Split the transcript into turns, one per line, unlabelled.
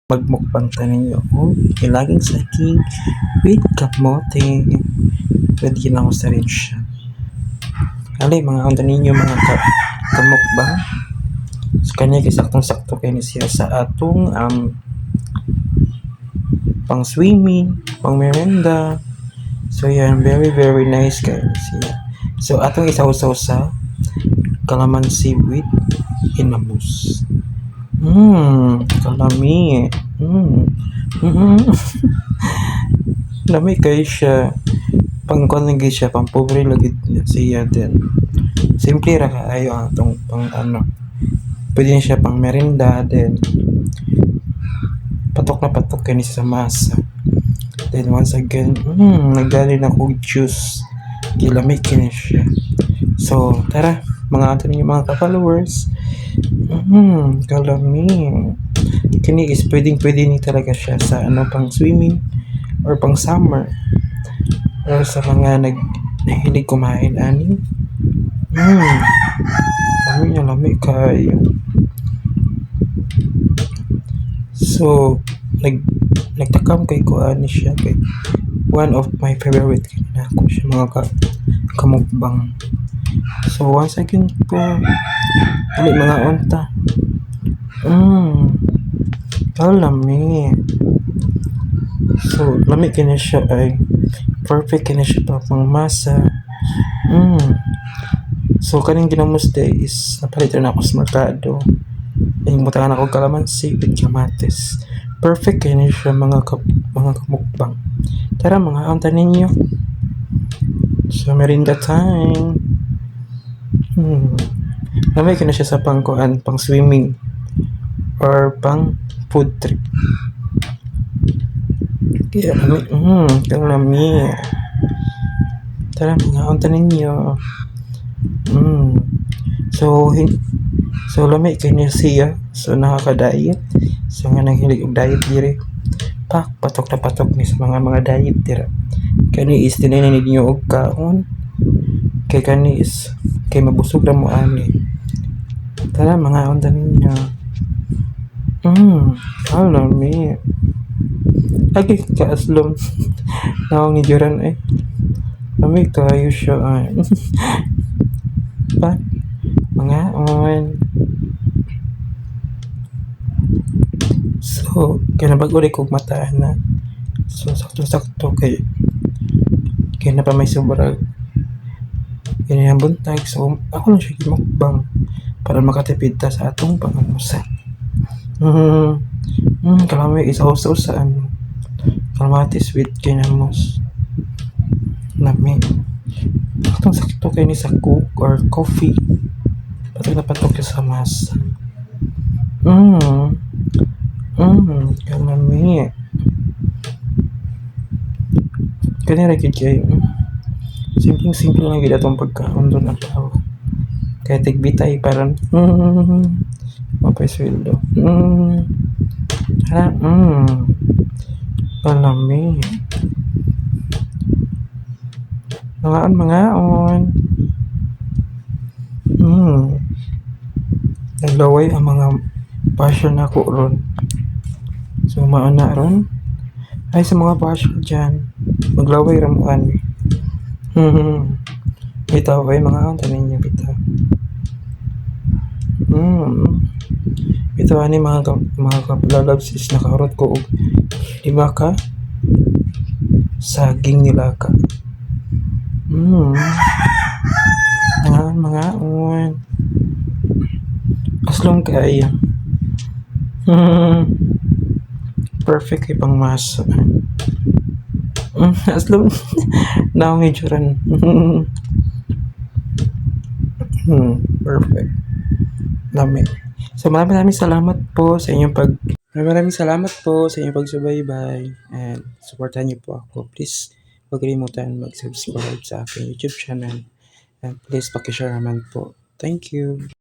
Magmukbang tayo ninyo. Laging saging with kamote. Pwede lang ko sa rin siya. Alay, mga kanta ninyo mga kamukbang. So, kanya saktong-sakto kayo ni siya sa atong pang swimming, pang merenda. So, yan. Very, very nice kayo ni siya. So, atong isaw-saw sa calamansi with inamus. Kalami. Lami kayo siya. Pangkuan lagi siya, pang pobre lagi siya din. Simple ra kaayo ang atong pang ano. Pwede na siya pang merinda din. Patok na patok kayo sa masa. Then once again, nagdali na kong juice. Gilamig kini siya. So, tara, mga ato ninyo mga ka-followers. Kalami. Kini is pwede ni talaga siya sa ano pang swimming or pang summer. Or sa mga nahilig kumain ani. Lami kayo. So, nagtakam kay ko ani siya kay one of my favorite na ako siya mga kamukbang. So, once again po, ali mga unta. Lami. So, lami kina siya ay perfect kina siya pa pang masa. So, kaning ginamos day is napalitan na ako sa merkado. Yung mutangan ako kalamansi with kamatis. Perfect kayo na siya mga kamukbang. Tara mga anta ninyo. So, merinda time. Lamay ka na siya sa pangkuan, pang swimming or pang food trip. Kaya lami. Tara mga anta ninyo. So lami kay niya siya. So nakaka-diet. So nga nang hilig og diet dire. Patok na patok ni sa mga diet dire. Kani is tinanin ninyo og kaon. Kay kani is kay mabusog ra mo ani. Tara mga onda ninyo. Lami. Lagi kaaslom. Nawang ni Joran eh. Lami kayo siya ay. Mga on. So, kaya nabago rin kong mataan na. So, sakto-sakto kay na pa may sobrang kaya yung buntag. So, ako lang siya kimukbang para makatipid ta sa atong pangamusa. Kalami isaw-saw sa ano. Kamatis with kinamos. Lami. Sakto kayo ni sa cook or coffee. Patok na patok sa masa. Kalami. Kanya rin kayo. Simple lang gila itong pagkaon doon ang tao. Kaya tigbitay parang mapasweldo. Kalami. Mga on. Naglaway ang mga passion ako ron. So maana ron ay sa mga passion dyan maglaway ramuan. Bitaw ay mga on tanin niya bitaw. Bitaw ani mga kapalalabs is nakaharot ko og 5 ka saging nilaka. Mga on. Aslong kaya. Perfect kay pang masa. Aslong naong ituran. Perfect. Lami. So maraming salamat po sa inyong pagsubaybay and supportan niyo po ako. Please huwag kalimutan mag-subscribe sa aking YouTube channel and please paki-share naman po. Thank you.